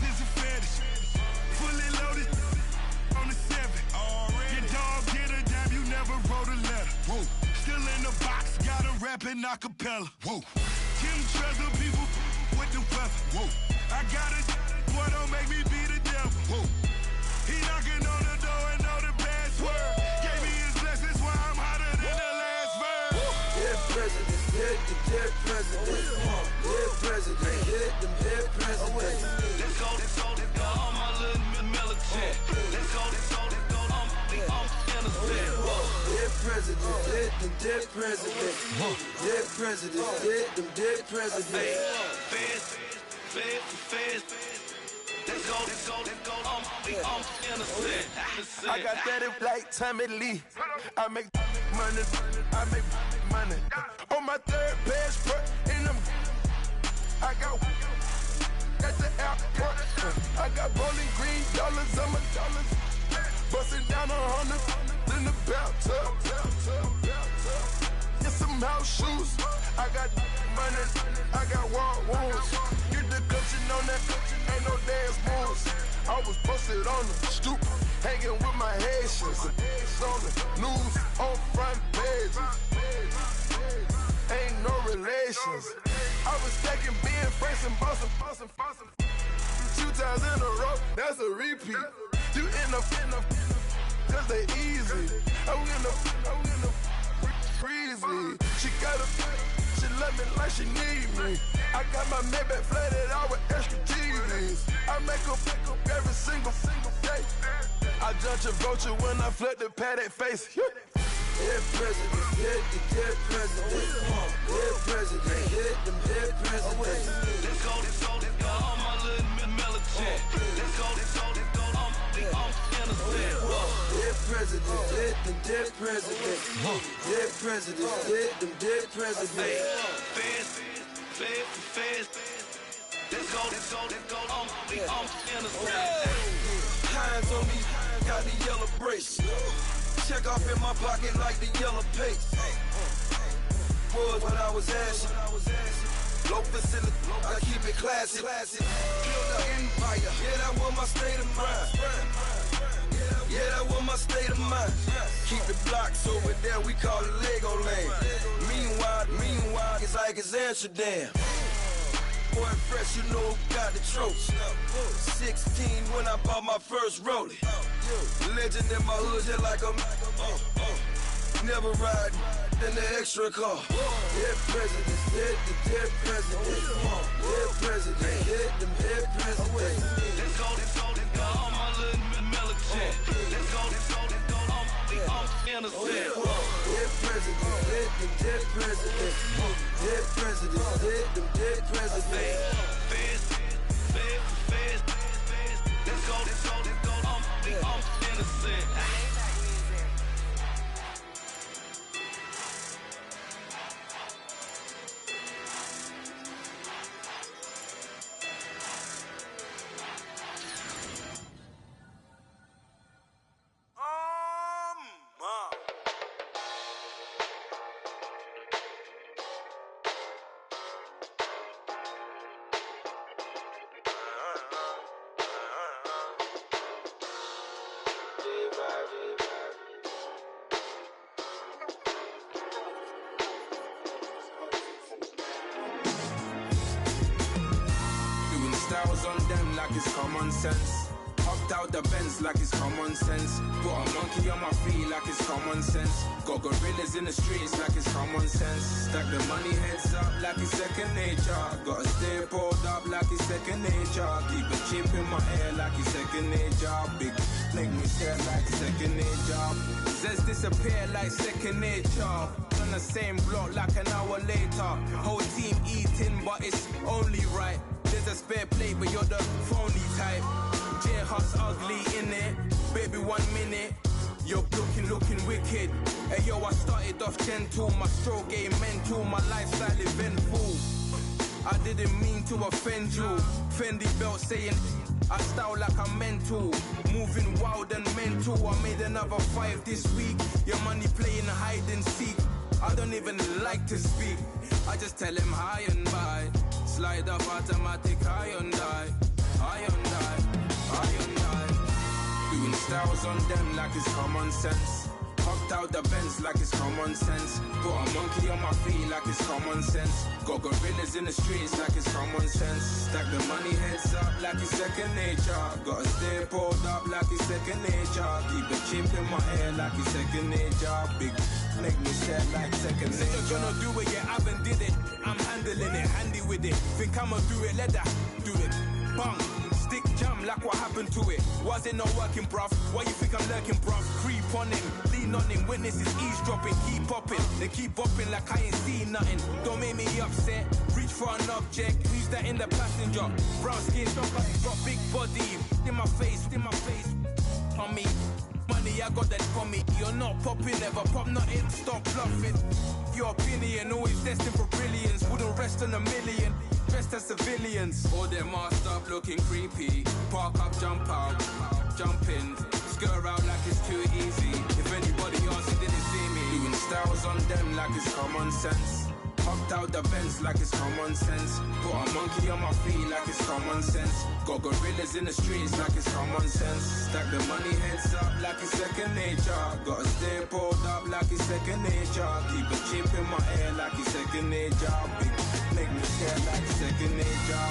H: This a fetish. Fully loaded on the 7. Your dog get a dime, you never wrote a letter. Whoa. Still in the box, got him rapping acapella. Whoa. Kim treasure people with the weather. Whoa. I got it, boy, don't make me be the devil. Whoa. He knocking on the door and know the password. Gave me his blessings while I'm hotter than the last verse.
I: Dead presidents, dead presidents. Dead president, hit them dead presidents.
E: Let's go, all my little militant. Let's go, I'm innocent.
I: Dead presidents, hit them dead presidents. Dead presidents, hit them dead presidents.
E: Fast. Let's go, I'm innocent.
I: I got that like Tommy Lee. I make money. On my third passport, and I got at the airport. I got bowling green dollars on my dollars. Busting down 100 in the bathtub. Get some house shoes. I got money. I got war wounds. Get the clutching on that. Ain't no dance moves. I was posted on the stoop, hanging with my Haitians. On the news, on front pages. Ain't no relations. I was stacking being friends and bossing. 2 times in a row, that's a repeat. You end up, cause they easy. I'm in the breezy. She love me like she need me. I got my Maybach flooded out with extra TVs. I make up every single day. I judge a vulture when I flip the Paddock face. Dead president, dead president. Dead president, hit them dead presidents.
E: Let's go, all my little militant. Let's go, I'm innocent.
I: Dead president, hit them dead presidents. Dead president, hit them dead presidents.
E: Fast. Let's go, I'm innocent.
I: Hands on me, got the yellow brace. Check off in my pocket like the yellow paste. Was when I was ashy. Low facility, I keep it classy. Build an empire, yeah, that was my state of mind. Yeah, that was my state of mind. Keep the blocks over there, we call it Lego Land. Meanwhile, it's like it's Amsterdam. Boy fresh, you know who got the tropes. 16 when I bought my first rollie. Legend in my hood, just like a never ride in the extra car. Dead presidents, dead presidents. Dead president, hit them dead presidents.
E: Let's go, all my little militant. Let's go, I'm innocent.
I: Dead presidents, hit them dead presidents. Dead presidents, hit them dead presidents.
E: Fast. Let's go, I'm innocent.
I: Doing styles on them like it's common sense. Hopped out the Benz like it's common sense. Put a monkey on my feet like it's common sense. Got gorillas in the streets like it's common sense. Stack the money heads up like it's second nature. Gotta stay pulled up like it's second nature. Keep a chip in my ear like it's second nature. Big make me stare like second nature. Says disappear like second nature. On the same block like an hour later. Whole team eating but it's only right. There's a spare plate but you're the phony type. J-Hut's ugly in it. Baby 1 minute. You're looking wicked. Hey yo, I started off gentle. My stroke game mental. My lifestyle eventful. I didn't mean to offend you. Fendi belt saying I style like I'm mental. Moving wild and mental. I made another 5 this week. Your money playing hide and seek. I don't even like to speak. I just tell him high and by. Slide up automatic high and die. High and die. High and die. Doing styles on them like it's common sense. Hopped out the Benz like it's common sense. Put a monkey on my feet like it's common sense. Got gorillas in the streets like it's common sense. Stack the money heads up like it's second nature. Gotta stay pulled up like it's second nature. Keep a chip in my ear like it's second nature. Big make me stare like second nature. Said you're gonna do it, yeah, I haven't did it. I'm handling it, handy with it. Think I'ma do it, let that do it. Bang. Stick jam like what happened to it. Was it not working, bruv? Why you think I'm lurking, bruv? Creep on him, lean on him. Witnesses eavesdropping, keep popping. They keep bopping like I ain't seen nothing. Don't make me upset. Reach for an object. Who's that in the passenger? Brown skin, got big body. In my face, on me. Money, I got that for me. You're not popping, never pop nothing. Stop bluffing. Your opinion, always destined for brilliance. Wouldn't rest on a million. Dressed as civilians. All them masked up looking creepy. Park up, jump out, jump in. Skirt out like it's too easy. If anybody else didn't see me. Doing styles on them like it's common sense. Hopped out the Benz like it's common sense. Put a monkey on my feet like it's common sense. Got gorillas in the streets like it's common sense. Stack the money heads up like it's second nature. Gotta stay pulled up like it's second nature. Keep a chip in my ear like it's second nature. Big make me stare like second nature.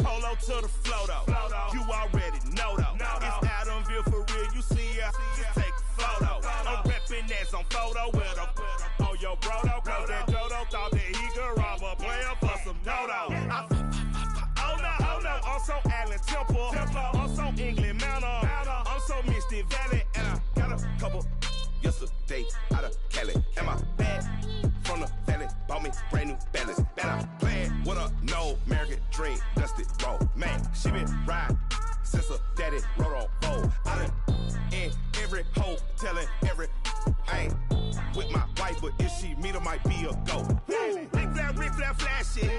H: Polo to the flow though. You already know though. It's Adamville for real. You see ya, just take a photo. I'm reppin' that's on photo with a on your bro though. Cause that Jodo thought that he could rob a player for some no-no. Oh no, I'm so Allen Temple. I'm so England Manor. I'm so Misty Valley. And I got a couple yesterday out of Cali. And my bag from the valley bought me brand new balance. And I'm playing with a no American dream, dusty road. Man, she been riding since her daddy rode on bold. I done in every hole, telling every I ain't with my wife, but if she meet her, might be a go. Rick flat flashing.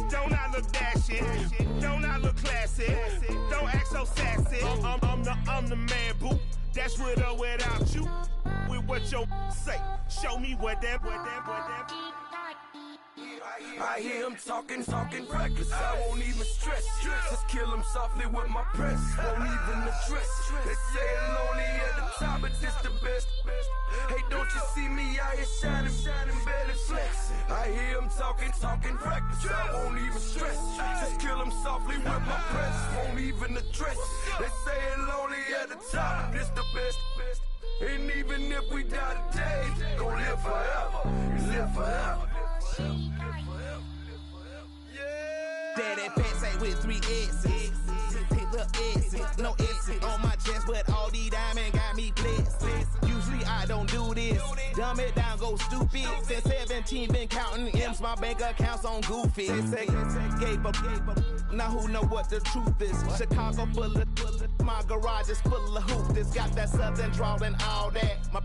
H: Don't I look dashing? Don't I look classy? Don't act so sassy. I'm the man, boo. That's with or without you. With what your say. Show me what that. I hear him talking reckless. I won't even stress. Just
I: Just kill him softly with my press. Won't even address. They say it lonely at the top, but this the best. Hey, don't you see me out here shining, barely flex. I hear him talking reckless. I won't even stress. Just kill him softly with my press. Won't even address. They say it lonely at the top, this the best. And even if we die today, gon' live forever. Live forever.
J: Daddy pants ain't with 3 X's. Pick the X's, no X's on my chest, but all these diamonds got me blessed. Usually I don't do this. Dumb it down, go stupid. Since 17 been counting M's, my bank accounts on goofy. Gave up. Now who know what the truth is? Chicago full of my garage is full of hoopers. Got that southern drawl and all that. My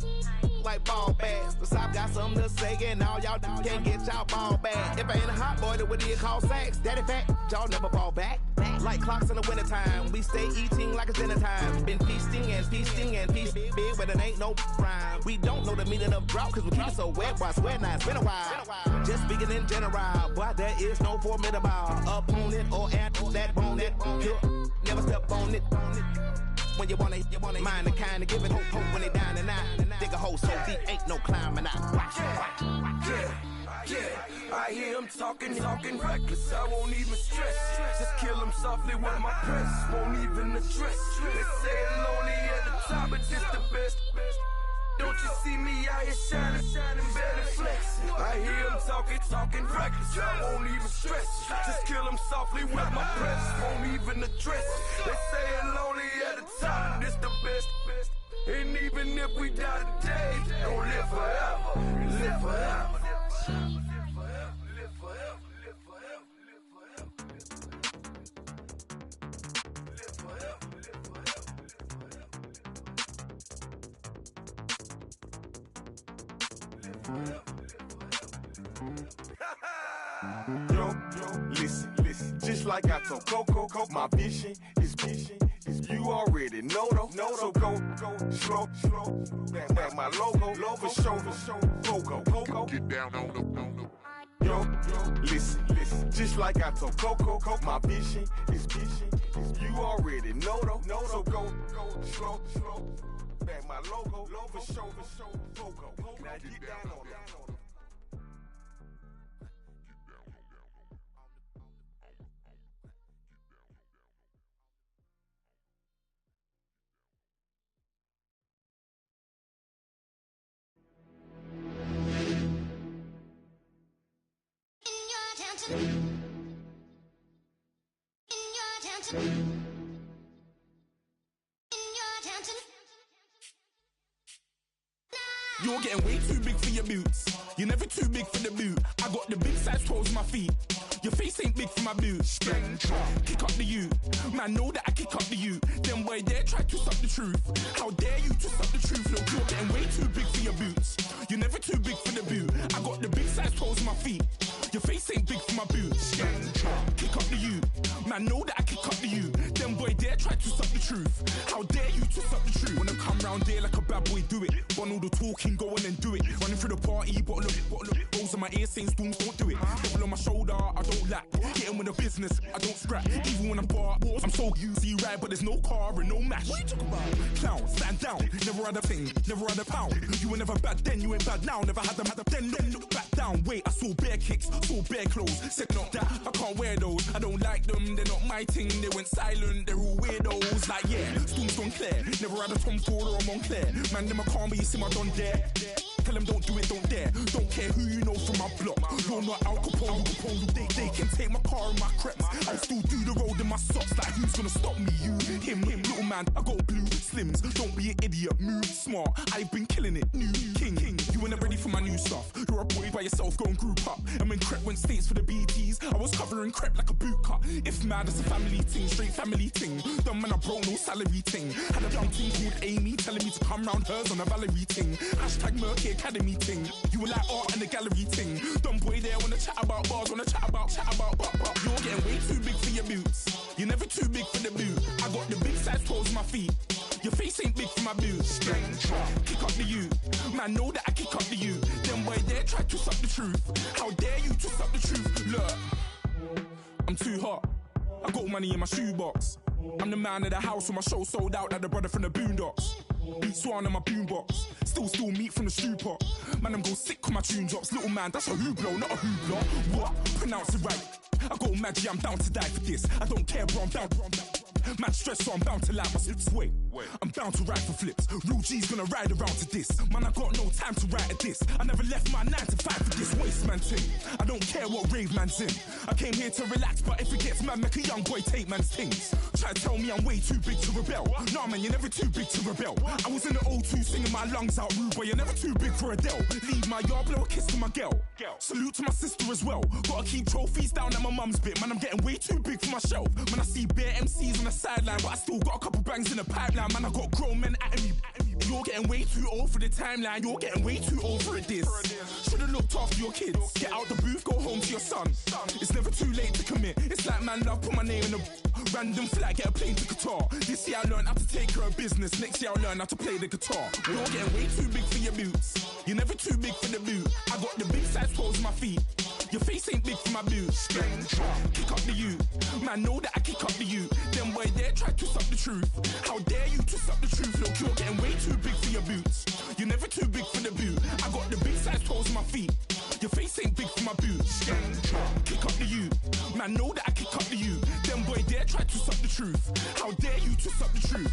J: like ball bags. The South got something to say and all y'all can't get y'all ball back. If I ain't a hot boy, then what do you call sex? Daddy fat, y'all never ball back. Like clocks in the wintertime, we stay eating like it's dinner time. Been feasting and feasting big, but it ain't no rhyme. We don't know the meaning of drought, cause we keep it so wet, boy, I swear now it's been a while. Just speaking in general, boy, there is no formidable opponent or at that bone it. Never step on it. When you want it, mind the kind of give it hope when they down and out. Dig a hole so deep, ain't no climbing out. Watch.
I: Yeah, I hear him talking reckless. I won't even stress. Just kill him softly with my press. Won't even address. They say it lonely at the top, but this the best. Don't you see me out here shining, barely flex. I hear him talking reckless. I won't even stress. Just kill him softly with my press. Won't even address. They say it lonely at the top, this the best. And even if we die today, gon' live forever. Live forever.
K: Yo, listen, just like I told Coco, my vision is you already know though. So go, slow, back my logo, for show, go, get down on the. Yo, listen, just like I told Coco, my vision is you already know though. So go, slow, back my logo, for show, go, now get down on it.
L: You're getting way too big for your boots. You're never too big for the boot. I got the big size toes on my feet. Your face ain't big for my boots. Kick up the you. Man, know that I kick up the you. Then boy dare try to stop the truth. How dare you to stop the truth? Look, you're getting way too big for your boots. You're never too big for the boot. I got the big size toes on my feet. Your face ain't big for my boots. Kick up the you. Man, know that I kick up the you. Then boy dare try to stop the truth. How dare you to stop the truth? When I come round there like a bad boy, do it. Want all the talking, go on and do it. Running through the party, bottle of rolls on my ear saying storms, don't do it. Bottle on my shoulder, I don't lack. Getting with the business, I don't scrap. Even when I'm bar, I'm so easy ride, but there's no car and no mash. What you talking about? Clown, stand down. Never had a thing, never had a pound. You were never bad then, you ain't bad now. Never had them, then look back down. Wait, I saw bare kicks, saw bare clothes. Said not that, I can't wear those. I don't like them, they're not my thing. They went silent, they're all weirdos. Like yeah, storms don't clear. Never had a Tom Ford or a Montclair. Man, them a calm, but you see my don dare. Tell them don't do it, don't dare. Don't care who you know from my block. You're not Al Capone. They can take my car and my creps. I'll still do the road in my socks. Like who's gonna stop me? You, him, little man. I got blue slims. Don't be an idiot. Move smart. I've been killing it. New king. You ain't ready for my new stuff. You're a boy by yourself. Go and group up. And when Crep went states for the BTs, I was covering Crep like a boot cut. If mad, it's a family thing. Straight family thing. Dumb man, I broke no salary thing. Had a young thing called Amy telling me to come round hers on a Valerie thing. Hashtag Murky Academy thing. You were like art and the gallery thing. Dumb boy there wanna chat about bars, wanna chat about. You're getting way too big for your boots. You're never too big for the boot. I got the big size toes on my feet. Your face ain't big for my boots. Kick up the you. Man, know that I kick up the you. Then boy dare try to stop the truth. How dare you to stop the truth? Look, I'm too hot. I I got money in my shoebox. I'm the man of the house when my show sold out like the brother from the Boondocks. Beat Swan in my boombox. Still meat from the stew pot. Man, I'm go sick when my tune drops. Little man, that's a hooplo, not a hoopla. What? Pronounce it right. I got magic, I'm down to die for this. I don't care, bro, I'm down. Man stressed, so I'm bound to lie my slips. Wait, I'm bound to ride for flips. Real G's gonna ride around to this. Man, I got no time to write at this. I never left my 9 to 5 for this waste man thing. I don't care what rave man's in. I came here to relax, but if it gets mad, make a young boy take man's things. Try to tell me I'm way too big to rebel. Nah, man, you're never too big to rebel. I was in the O2 singing my lungs out, rude boy, you're never too big for Adele. Leave my yard, blow a kiss to my girl. Salute to my sister as well. Gotta keep trophies down at my mum's bit. Man, I'm getting way too big for my shelf. Man, I see bare MCs on the sideline, but I still got a couple bangs in the pipeline. Man, I got grown men at me. You're getting way too old for the timeline. You're getting way too old for this. Should've looked after your kids. Get out the booth, go home to your son. It's never too late to commit. It's like man love, put my name in a random flat, get a plane to Qatar. This year I learned how to take care of business. Next year I'll learn how to play the guitar. You're getting way too big for your boots. You're never too big for the boot. I got the big size toes on my feet. Your face ain't big for my boots. Kick up the you. Man, know that I kick up the you. Them boy there try to twist up the truth. How dare you twist up the truth? Look, you're getting way too big for your boots. You're never too big for the boot. I got the big size toes on my feet. Your face ain't big for my boots. Kick up the you. Man, know that I kick up the you. Them boy there try to twist up the truth. How dare you twist up the truth?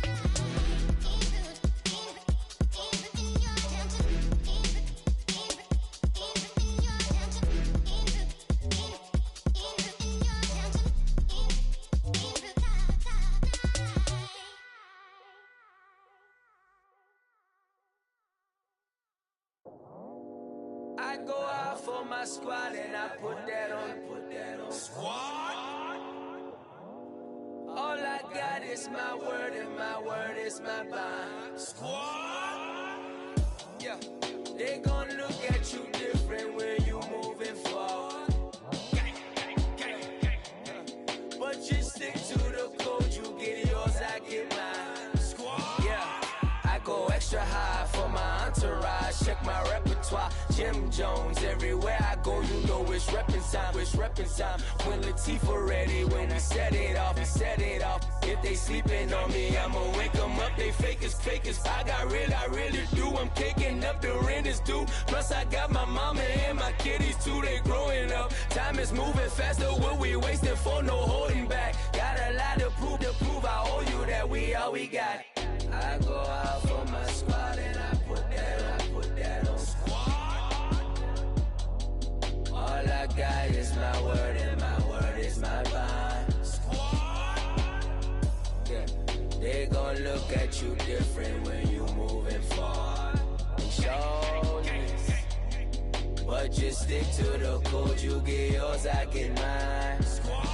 E: I go out for my squad and I put that on. Squad? All I got is my word and my word is my bond. Squad? Yeah. They gon' look at you different when you moving forward. But you stick to the code, you get yours, I get mine. Squad? Yeah. I go extra high for my entourage. Check my repertoire. Jim Jones, everywhere I go, you know it's reppin' time. It's reppin' time. When Latifah ready, when we set it off, we set it off. If they sleeping on me, I'ma wake them up. They fakers. I really do. I'm kicking up, the rent is due. Plus I got my mama and my kiddies too. They growing up. Time is moving faster. What we wasting for? No holding back. Got a lot to prove. I owe you that we all we got. I go out for my squad and I put that on. Squad. All I got is my word and my word is my bond. Squad. Yeah. They gon' look at you different when you moving forward. Shoulders. But just stick to the code. You get yours, I get mine. Squad.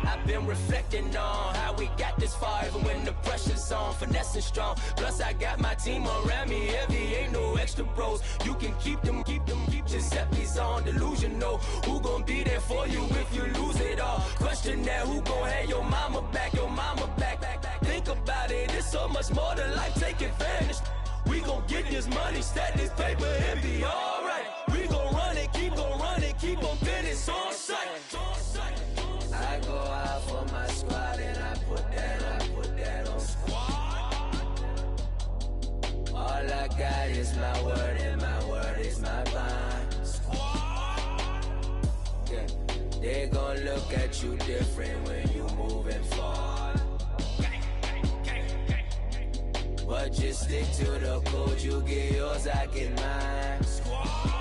E: I've been reflecting on how we got this far, even when the pressure's on, finessing strong. Plus I got my team around me heavy, ain't no extra bros. You can keep them. Giuseppe's on delusional. Who gon' be there for you if you lose it all? Question that, who gon' have your mama back? Think about it, it's so much more to life, take advantage. We gon' get this money, stack this paper and be alright. We gon' run it, keep on finish on sight. I go out for my squad and I put that on. Squad. All I got is my word and my word is my bond. Squad. Yeah. They gon' look at you different when you moving forward. But just stick to the code, you get yours, I get mine. Squad.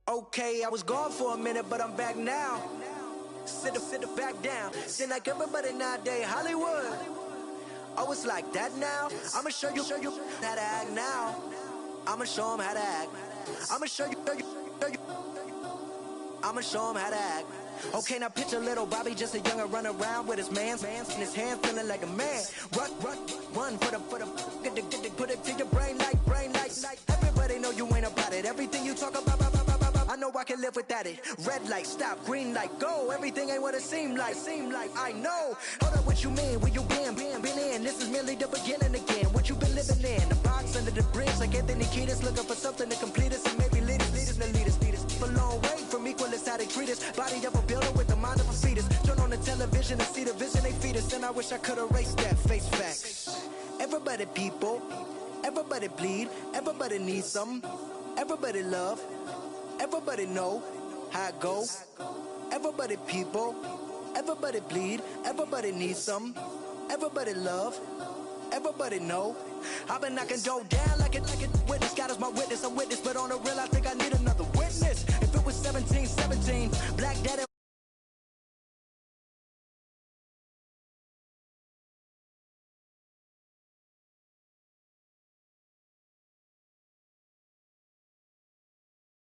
M: Okay, I was gone for a minute, but I'm back now. Sit back down. Seem like everybody nowadays, Hollywood. Oh, it's like that now? I'ma show you how to act now. I'ma show them how to act. I'ma show you. I'ma show him how to act. Okay, now picture little Bobby, just a youngin' run around with his man's in his hand, feeling like a man. Run for the put it to your brain like. Everybody know you ain't about it. Everything you talk about, I know I can live without it. Red light, stop, green light, go. Everything ain't what it seem like. I know. Hold up, what you mean? Where you been in? This is merely the beginning again. What you been living in? The box under the bridge, like Anthony Kiedis, looking for something to complete us and maybe lead us. For long way from equal is how they treat us. Body of a builder with the mind of a fetus. Turn on the television and see the vision they feed us. And I wish I could erase that face facts. Everybody people, everybody bleed, everybody needs something. Everybody love, everybody know how it go. Everybody people, everybody bleed, everybody needs something. Everybody love, everybody know. I've been knocking dough down like a witness. God is my witness, I'm witness, but on the real I think I need another witness. If it was 17, Black Daddy